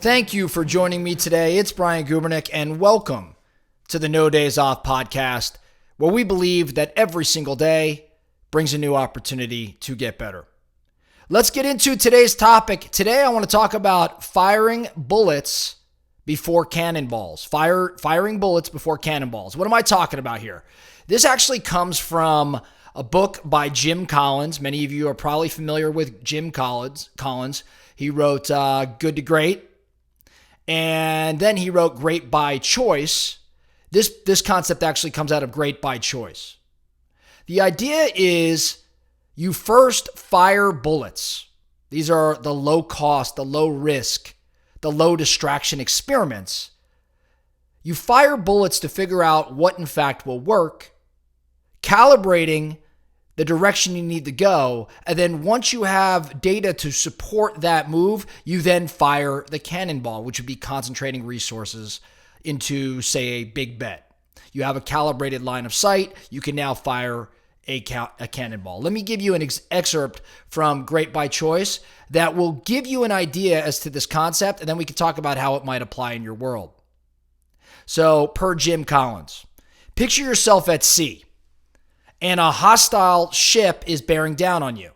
Thank you for joining me today. It's Brian Gubernick, and welcome to the No Days Off podcast, where we believe that every single day brings a new opportunity to get better. Let's get into today's topic. Today, I want to talk about firing bullets before cannonballs. Firing bullets before cannonballs. What am I talking about here? This actually comes from a book by Jim Collins. Many of you are probably familiar with Jim Collins. He wrote Good to Great, and then he wrote Great by Choice. This concept actually comes out of Great by Choice. The idea is you first fire bullets. These are the low cost, the low risk, the low distraction experiments. You fire bullets to figure out what in fact will work, calibrating the direction you need to go, and then once you have data to support that move, you then fire the cannonball, which would be concentrating resources into, say, a big bet. You have a calibrated line of sight, you can now fire a cannonball. Let me give you an excerpt from Great by Choice that will give you an idea as to this concept, and then we can talk about how it might apply in your world. So, per Jim Collins, picture yourself at sea, and a hostile ship is bearing down on you.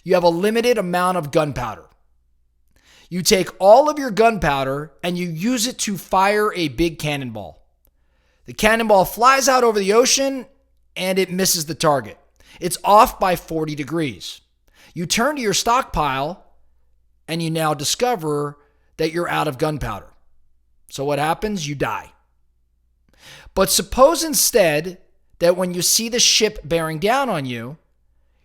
You have a limited amount of gunpowder. You take all of your gunpowder and you use it to fire a big cannonball. The cannonball flies out over the ocean and it misses the target. It's off by 40 degrees. You turn to your stockpile and you now discover that you're out of gunpowder. So what happens? You die. But suppose instead that when you see the ship bearing down on you,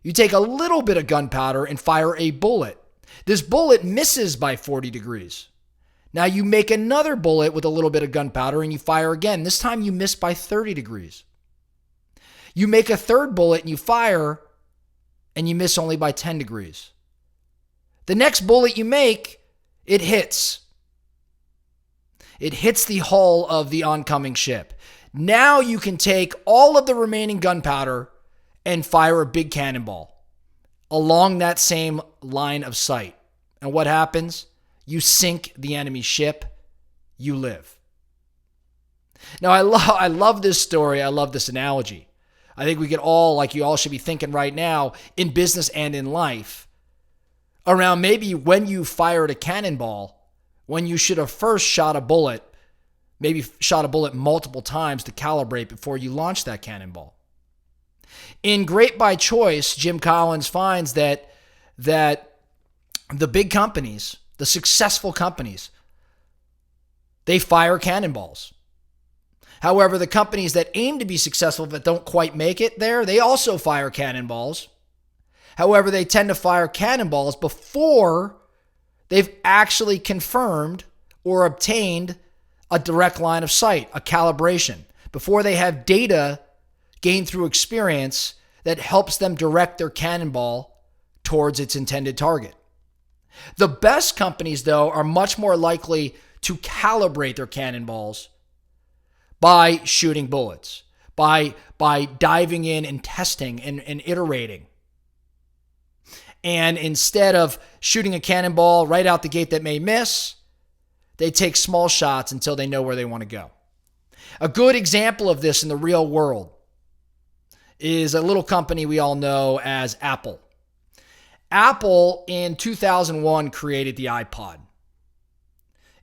you take a little bit of gunpowder and fire a bullet. This bullet misses by 40 degrees. Now you make another bullet with a little bit of gunpowder and you fire again. This time you miss by 30 degrees. You make a third bullet and you fire and you miss only by 10 degrees. The next bullet you make, it hits. It hits the hull of the oncoming ship. Now you can take all of the remaining gunpowder and fire a big cannonball along that same line of sight. And what happens? You sink the enemy ship. You live. Now, I love this story. I love this analogy. I think we could all, like you all should be thinking right now, in business and in life, around maybe when you fired a cannonball, when you should have first shot a bullet, maybe shot a bullet multiple times to calibrate before you launch that cannonball. In Great by Choice, Jim Collins finds that the big companies, the successful companies, they fire cannonballs. However, the companies that aim to be successful but don't quite make it there, they also fire cannonballs. However, they tend to fire cannonballs before they've actually confirmed or obtained a direct line of sight, a calibration, before they have data gained through experience that helps them direct their cannonball towards its intended target. The best companies, though, are much more likely to calibrate their cannonballs by shooting bullets, by diving in and testing and iterating. And instead of shooting a cannonball right out the gate that may miss, they take small shots until they know where they want to go. A good example of this in the real world is a little company we all know as Apple. Apple in 2001 created the iPod.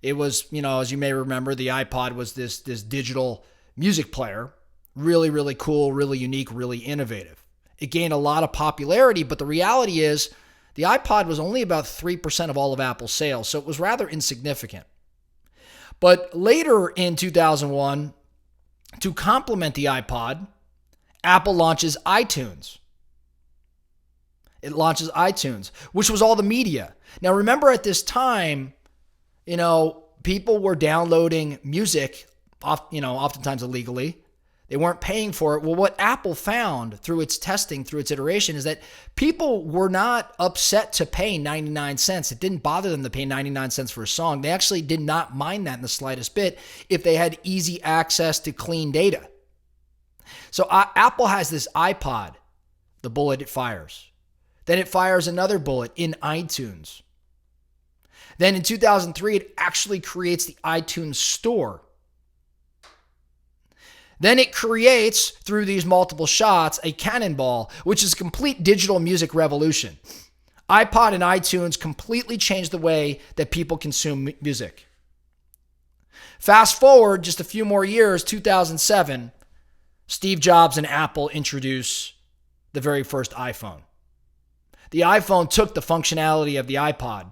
It was, as you may remember, the iPod was this digital music player. Really, really cool, really unique, really innovative. It gained a lot of popularity, but the reality is the iPod was only about 3% of all of Apple's sales, so it was rather insignificant. But later in 2001, to complement the iPod, Apple launches iTunes. It launches iTunes, which was all the media. Now, remember at this time, people were downloading music, oftentimes illegally. They weren't paying for it. Well, what Apple found through its testing, through its iteration, is that people were not upset to pay 99 cents. It didn't bother them to pay 99 cents for a song. They actually did not mind that in the slightest bit if they had easy access to clean data. So Apple has this iPod, the bullet it fires. Then it fires another bullet in iTunes. Then in 2003, it actually creates the iTunes store. Then it creates, through these multiple shots, a Cannonball, which is a complete digital music revolution. iPod and iTunes completely changed the way that people consume music. Fast forward just a few more years, 2007, Steve Jobs and Apple introduce the very first iPhone. The iPhone took the functionality of the iPod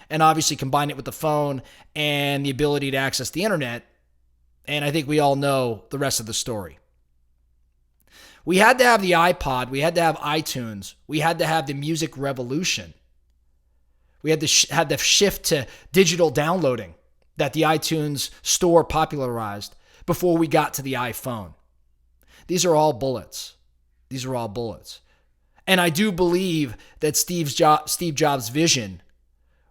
and obviously combined it with the phone and the ability to access the internet. And I think we all know the rest of the story. We had to have the iPod. We had to have iTunes. We had to have the music revolution. We had to shift to digital downloading that the iTunes store popularized before we got to the iPhone. These are all bullets. These are all bullets. And I do believe that Steve Jobs' vision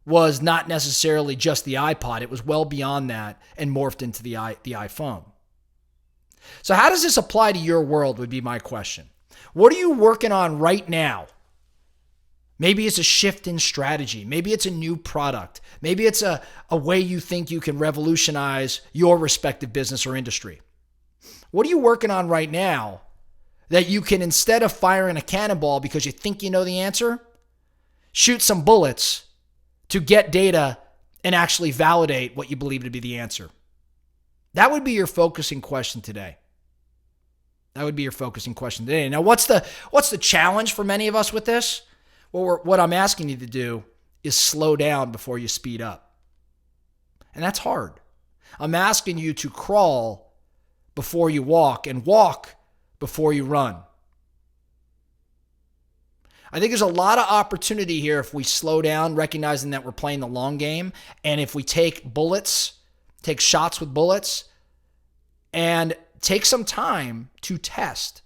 was not necessarily just the iPod. It was well beyond that and morphed into the iPhone. So how does this apply to your world would be my question. What are you working on right now? Maybe it's a shift in strategy. Maybe it's a new product. Maybe it's a way you think you can revolutionize your respective business or industry. What are you working on right now that you can, instead of firing a cannonball because you think you know the answer, shoot some bullets to get data and actually validate what you believe to be the answer? That would be your focusing question today. That would be your focusing question today. Now, what's the challenge for many of us with this? Well, what I'm asking you to do is slow down before you speed up. And that's hard. I'm asking you to crawl before you walk and walk before you run. I think there's a lot of opportunity here if we slow down, recognizing that we're playing the long game, and if we take shots with bullets, and take some time to test.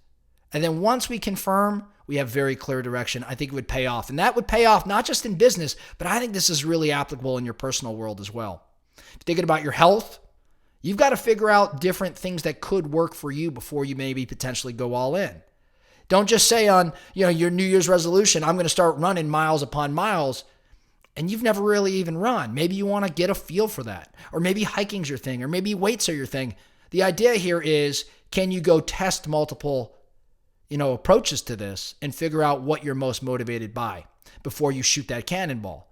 And then once we confirm, we have very clear direction, I think it would pay off. And that would pay off not just in business, but I think this is really applicable in your personal world as well. If you're thinking about your health, you've got to figure out different things that could work for you before you maybe potentially go all in. Don't just say on your New Year's resolution, I'm going to start running miles upon miles, and you've never really even run. Maybe you want to get a feel for that. Or maybe hiking's your thing, or maybe weights are your thing. The idea here is, can you go test multiple approaches to this and figure out what you're most motivated by before you shoot that cannonball?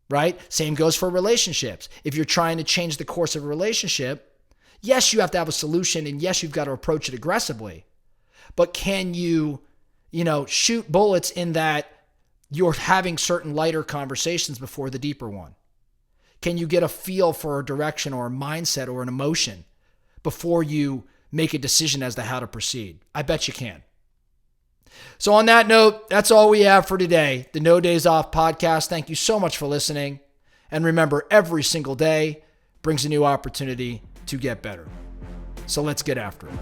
Right? Same goes for relationships. If you're trying to change the course of a relationship, yes, you have to have a solution, and yes, you've got to approach it aggressively. But can you, shoot bullets in that you're having certain lighter conversations before the deeper one? Can you get a feel for a direction or a mindset or an emotion before you make a decision as to how to proceed? I bet you can. So on that note, that's all we have for today. The No Days Off podcast. Thank you so much for listening. And remember, every single day brings a new opportunity to get better. So let's get after it.